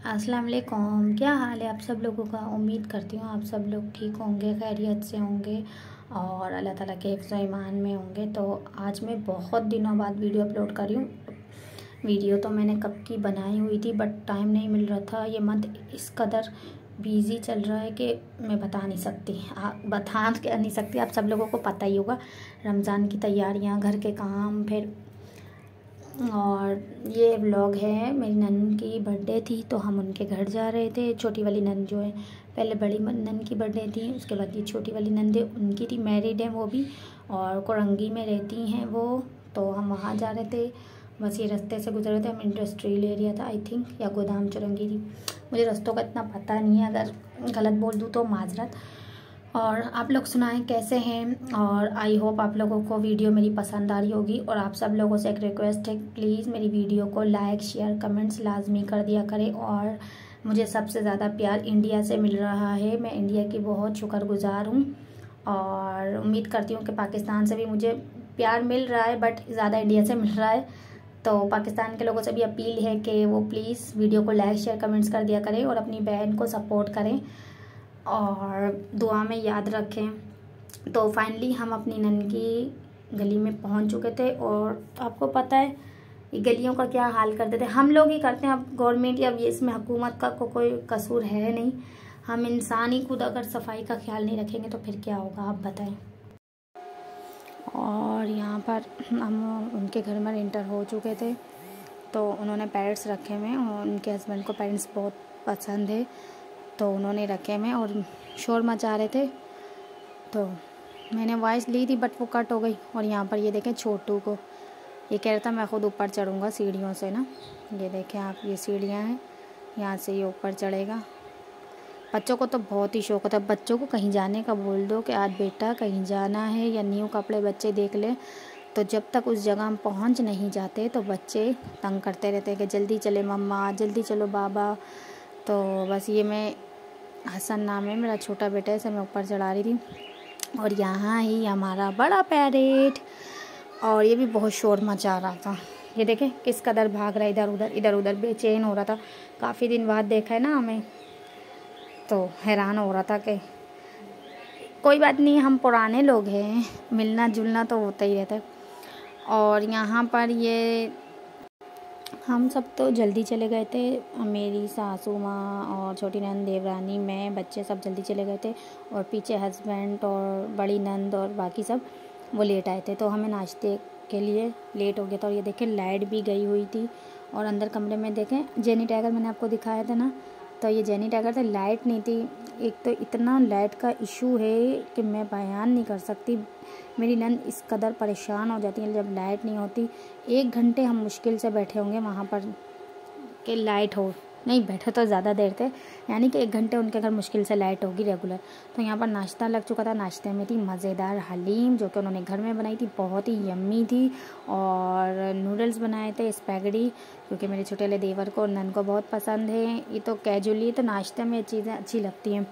अस्सलाम वालेकुम। क्या हाल है आप सब लोगों का। उम्मीद करती हूँ आप सब लोग ठीक होंगे, खैरियत से होंगे और अल्लाह ताला के हिफ्ज़ व ईमान में होंगे। तो आज मैं बहुत दिनों बाद वीडियो अपलोड कर रही हूँ। वीडियो तो मैंने कब की बनाई हुई थी बट टाइम नहीं मिल रहा था। ये मंथ इस कदर बिज़ी चल रहा है कि मैं बता नहीं सकती। आप सब लोगों को पता ही होगा, रमज़ान की तैयारियाँ, घर के काम, फिर और ये व्लॉग है। मेरी नन की बर्थडे थी तो हम उनके घर जा रहे थे। छोटी वाली नन जो है, पहले बड़ी नन की बर्थडे थी, उसके बाद ये छोटी वाली नंदे उनकी थी, मैरिड है वो भी और कोरंगी में रहती हैं वो। तो हम वहाँ जा रहे थे, बस ये रास्ते से गुजर रहे थे। हम इंडस्ट्रियल एरिया था आई थिंक, या गोदाम चुरंगी थी, मुझे रास्तों का इतना पता नहीं है, अगर गलत बोल दूँ तो माजरत। और आप लोग सुनाएं कैसे हैं। और आई होप आप लोगों को वीडियो मेरी पसंद आ रही होगी। और आप सब लोगों से एक रिक्वेस्ट है, प्लीज़ मेरी वीडियो को लाइक शेयर कमेंट्स लाजमी कर दिया करें। और मुझे सबसे ज़्यादा प्यार इंडिया से मिल रहा है, मैं इंडिया की बहुत शुक्रगुजार हूँ और उम्मीद करती हूँ कि पाकिस्तान से भी मुझे प्यार मिल रहा है बट ज़्यादा इंडिया से मिल रहा है। तो पाकिस्तान के लोगों से भी अपील है कि वो प्लीज़ वीडियो को लाइक शेयर कमेंट्स कर दिया करें और अपनी बहन को सपोर्ट करें और दुआ में याद रखें। तो फाइनली हम अपनी नन की गली में पहुंच चुके थे और आपको पता है ये गलियों का क्या हाल करते थे, हम लोग ही करते हैं। अब गवर्नमेंट या ये इसमें हुकूमत का कोई कसूर है नहीं, हम इंसान ही खुद अगर सफाई का ख्याल नहीं रखेंगे तो फिर क्या होगा, आप बताएं। और यहाँ पर हम उनके घर में एंटर हो चुके थे तो उन्होंने पेरेंट्स रखे हुए और उनके हस्बैंड को पेरेंट्स बहुत पसंद है तो उन्होंने रखे में और शोर मचा रहे थे। तो मैंने वॉइस ली थी बट वो कट हो गई। और यहाँ पर ये देखें छोटू को, ये कह रहा था मैं ख़ुद ऊपर चढ़ूँगा सीढ़ियों से ना। ये देखें आप, ये सीढ़ियाँ हैं, यहाँ से ये ऊपर चढ़ेगा। बच्चों को तो बहुत ही शौक होता है, बच्चों को कहीं जाने का बोल दो कि आज बेटा कहीं जाना है या न्यू कपड़े बच्चे देख ले, तो जब तक उस जगह हम पहुँच नहीं जाते तो बच्चे तंग करते रहते हैं कि जल्दी चले मम्मा, जल्दी चलो बाबा। तो बस ये मैं, हसन नाम है मेरा छोटा बेटा, इसे मैं ऊपर चढ़ा रही थी। और यहाँ ही हमारा बड़ा पैरेट, और ये भी बहुत शोर मचा रहा था। ये देखें किस कदर भाग रहा है इधर उधर, बेचैन हो रहा था। काफ़ी दिन बाद देखा है ना हमें, तो हैरान हो रहा था कि कोई बात नहीं, हम पुराने लोग हैं, मिलना जुलना तो होता ही रहता है। और यहाँ पर ये हम सब तो जल्दी चले गए थे, मेरी सासू माँ और छोटी नंद देवरानी, मैं, बच्चे सब जल्दी चले गए थे। और पीछे हस्बैंड और बड़ी नंद और बाकी सब वो लेट आए थे तो हमें नाश्ते के लिए लेट हो गया था। और ये देखें लाइट भी गई हुई थी और अंदर कमरे में देखें जेनी टाइगर मैंने आपको दिखाया था ना, तो ये जेनी टाइगर था, लाइट नहीं थी। एक तो इतना लाइट का इशू है कि मैं बयान नहीं कर सकती। मेरी नन इस कदर परेशान हो जाती है जब लाइट नहीं होती। 1 घंटे हम मुश्किल से बैठे होंगे वहाँ पर कि लाइट हो, नहीं बैठे तो ज़्यादा देर थे, यानी कि 1 घंटे उनके घर मुश्किल से लाइट होगी रेगुलर। तो यहाँ पर नाश्ता लग चुका था, नाश्ते में थी मज़ेदार हलीम जो कि उन्होंने घर में बनाई थी, बहुत ही यम्मी थी। और नूडल्स बनाए थे स्पैगेटी, क्योंकि मेरे छोटे वाले देवर को और नन को बहुत पसंद है। ये तो कैजुअली तो नाश्ते में चीज़ें अच्छी लगती हैं।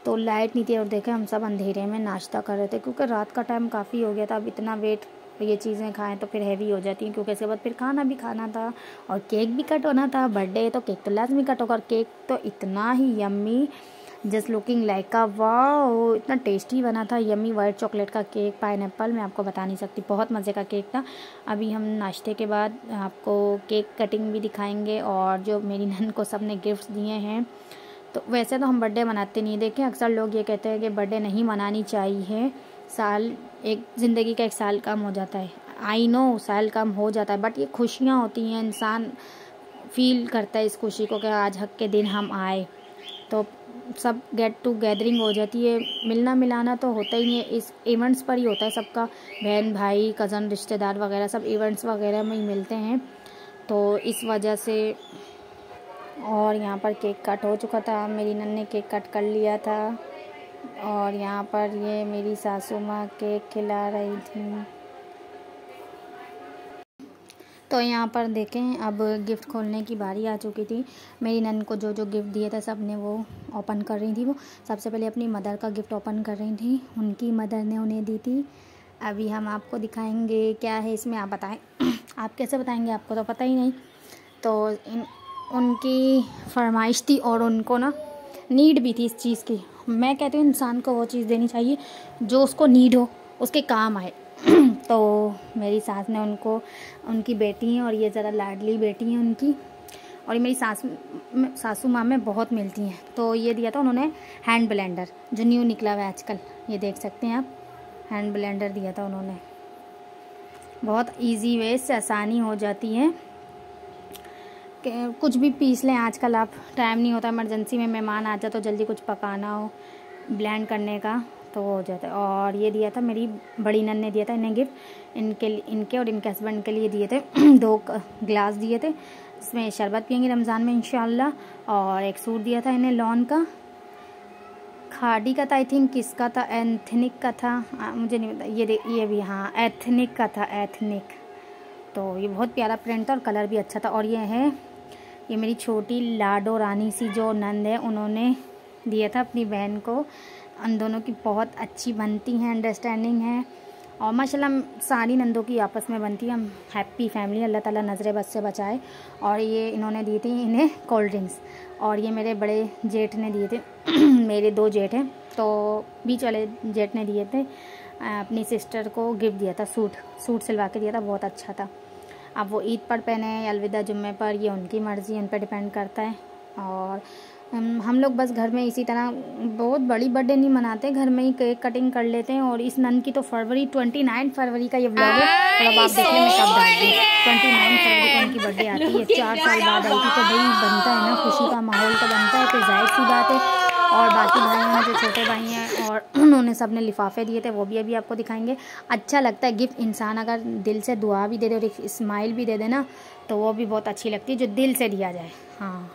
तो लाइट नहीं थी और देखें हम सब अंधेरे में नाश्ता कर रहे थे क्योंकि रात का टाइम काफ़ी हो गया था। अब इतना वेट ये चीज़ें खाएं तो फिर हैवी हो जाती हैं, क्योंकि इसके बाद फिर खाना भी खाना था और केक भी कट होना था। बर्थडे है तो केक तो लाजमी कट होगा। और केक तो इतना ही यम्मी, जस्ट लुकिंग लाइक का, वाह इतना टेस्टी बना था, यम्मी वाइट चॉकलेट का केक, पाइनएप्पल, मैं आपको बता नहीं सकती, बहुत मज़े का केक था। अभी हम नाश्ते के बाद आपको केक कटिंग भी दिखाएंगे और जो मेरी नन को सब ने गिफ्ट्स दिए हैं। तो वैसे तो हम बर्थडे मनाते नहीं, देखें अक्सर लोग ये कहते हैं कि बर्थडे नहीं मनानी चाहिए, साल एक ज़िंदगी का 1 साल कम हो जाता है। आई नो साल कम हो जाता है बट ये खुशियाँ होती हैं, इंसान फील करता है इस खुशी को कि आज हक के दिन हम आए, तो सब गेट टू गैदरिंग हो जाती है। मिलना मिलाना तो होता ही है, इस इवेंट्स पर ही होता है सबका, बहन भाई कज़न रिश्तेदार वगैरह सब इवेंट्स वगैरह में ही मिलते हैं, तो इस वजह से। और यहाँ पर केक कट हो चुका था, मेरी नन ने केक कट कर लिया था। और यहाँ पर ये मेरी सासू माँ केक खिला रही थी। तो यहाँ पर देखें अब गिफ्ट खोलने की बारी आ चुकी थी। मेरी नन को जो जो गिफ्ट दिए थे सब ने वो ओपन कर रही थी। वो सबसे पहले अपनी मदर का गिफ्ट ओपन कर रही थी, उनकी मदर ने उन्हें दी थी। अभी हम आपको दिखाएंगे क्या है इसमें, आप बताएं। आप कैसे बताएंगे, आपको तो पता ही नहीं। तो उनकी फरमाइश थी और उनको ना नीड भी थी इस चीज़ की। मैं कहती हूँ इंसान को वो चीज़ देनी चाहिए जो उसको नीड हो, उसके काम आए। तो मेरी सास ने उनको, उनकी बेटी हैं और ये ज़रा लाडली बेटी हैं उनकी, और ये मेरी सासू माँ में बहुत मिलती हैं। तो ये दिया था उन्होंने हैंड ब्लेंडर, जो न्यू निकला हुआ है आजकल, ये देख सकते हैं आप, हैंड ब्लेंडर दिया था उन्होंने। बहुत इजी वे से आसानी हो जाती है कि कुछ भी पीस लें। आजकल आप टाइम नहीं होता, इमरजेंसी में मेहमान आ जाए तो जल्दी कुछ पकाना हो, ब्लेंड करने का तो हो जाता है। और ये दिया था मेरी बड़ी नन ने दिया था इन्हें गिफ्ट, इनके और इनके हस्बैंड के लिए दिए थे। 2 ग्लास दिए थे, इसमें शरबत पियेंगे रमज़ान में इंशाल्लाह। और एक सूट दिया था इन्हें लॉन का, खादी का था आई थिंक, किसका था, एथनिक का था, मुझे नहीं पता। ये भी हाँ एथनिक का था, एथनिक। तो ये बहुत प्यारा प्रिंट था और कलर भी अच्छा था। और ये मेरी छोटी लाडो रानी सी जो नंद है, उन्होंने दिया था अपनी बहन को। उन दोनों की बहुत अच्छी बनती हैं, अंडरस्टैंडिंग है, और माशाल्लाह सारी नंदों की आपस में बनती है। हम हैप्पी फैमिली, अल्लाह ताला नज़रे बद से बचाए। और ये इन्होंने दी थी इन्हें कोल्ड ड्रिंक्स, और ये मेरे बड़े जेठ ने दिए थे। मेरे 2 जेठ हैं, तो बीच वाले जेठ ने दिए थे, अपनी सिस्टर को गिफ्ट दिया था, सूट सिलवा के दिया था, बहुत अच्छा था। अब वो ईद पर पहने या अलविदा जुम्मे पर, ये उनकी मर्ज़ी, उन पर डिपेंड करता है। और हम लोग बस घर में इसी तरह बहुत बड़ी बर्थडे नहीं मनाते, घर में ही केक कटिंग कर लेते हैं। और इस नन की तो 29 फरवरी का ये व्लॉग है, और अब आप देखें मैं कब डाल दूँ। 29 फरवरी को उनकी बर्थडे आती है, 4 साल बाद आई थी, तो भाई बनता है ना, खुशी का माहौल तो बनता है, फिर जाहिर सी बात है। और बाकी भाई हैं जो छोटे भाई हैं, और उन्होंने सब ने लिफाफे दिए थे, वो भी अभी आपको दिखाएंगे। अच्छा लगता है गिफ्ट, इंसान अगर दिल से दुआ भी दे दे और एक स्माइल भी दे दे ना, तो वो भी बहुत अच्छी लगती है, जो दिल से दिया जाए। हाँ,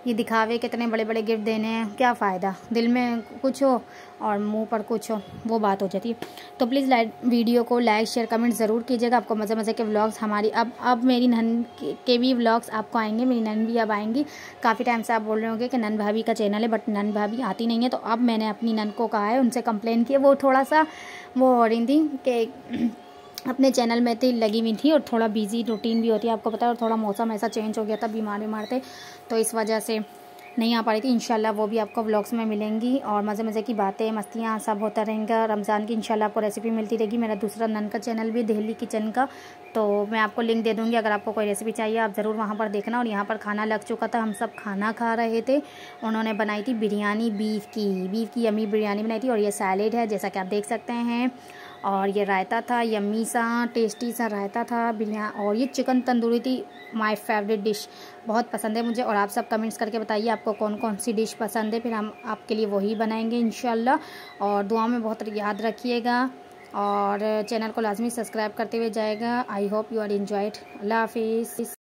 ये दिखावे कितने बड़े बड़े गिफ्ट देने हैं, क्या फ़ायदा, दिल में कुछ हो और मुंह पर कुछ हो, वो बात हो जाती है। तो प्लीज़ वीडियो को लाइक शेयर कमेंट ज़रूर कीजिएगा। आपको मज़े मज़े के व्लॉग्स हमारी अब मेरी नन के भी व्लॉग्स आपको आएंगे, मेरी नन भी अब आएंगी। काफ़ी टाइम से आप बोल रहे होंगे कि नन भाभी का चैनल है, बट नन भाभी आती नहीं है, तो अब मैंने अपनी नन को कहा है, उनसे कंप्लेन की, वो थोड़ा सा वो हो रही थी कि अपने चैनल में थी, लगी हुई थी, और थोड़ा बिजी रूटीन भी होती है आपको पता है, और थोड़ा मौसम ऐसा चेंज हो गया था, बीमार थे, तो इस वजह से नहीं आ पा रही थी। इंशाल्लाह वो भी आपको व्लॉग्स में मिलेंगी, और मज़े मज़े की बातें मस्तियाँ सब होता रहेगा। रमज़ान की इंशाल्लाह आपको रेसिपी मिलती रहेगी। मेरा दूसरा नन का चैनल भी दिल्ली किचन का, तो मैं आपको लिंक दे दूँगी, अगर आपको कोई रेसिपी चाहिए आप ज़रूर वहाँ पर देखना। और यहाँ पर खाना लग चुका था, हम सब खाना खा रहे थे। उन्होंने बनाई थी बिरयानी, बीफ की यम्मी बिरयानी बनाई थी, और ये सैलेड है जैसा कि आप देख सकते हैं, और ये रायता था, यम्मी सा टेस्टी सा रायता था बिरयानी। और ये चिकन तंदूरी थी, माय फेवरेट डिश, बहुत पसंद है मुझे। और आप सब कमेंट्स करके बताइए आपको कौन कौन सी डिश पसंद है, फिर हम आपके लिए वही बनाएंगे इंशाल्लाह। और दुआ में बहुत याद रखिएगा, और चैनल को लाजमी सब्सक्राइब करते हुए जाएगा। I hope you are enjoyed. अल्लाह हाफिज़।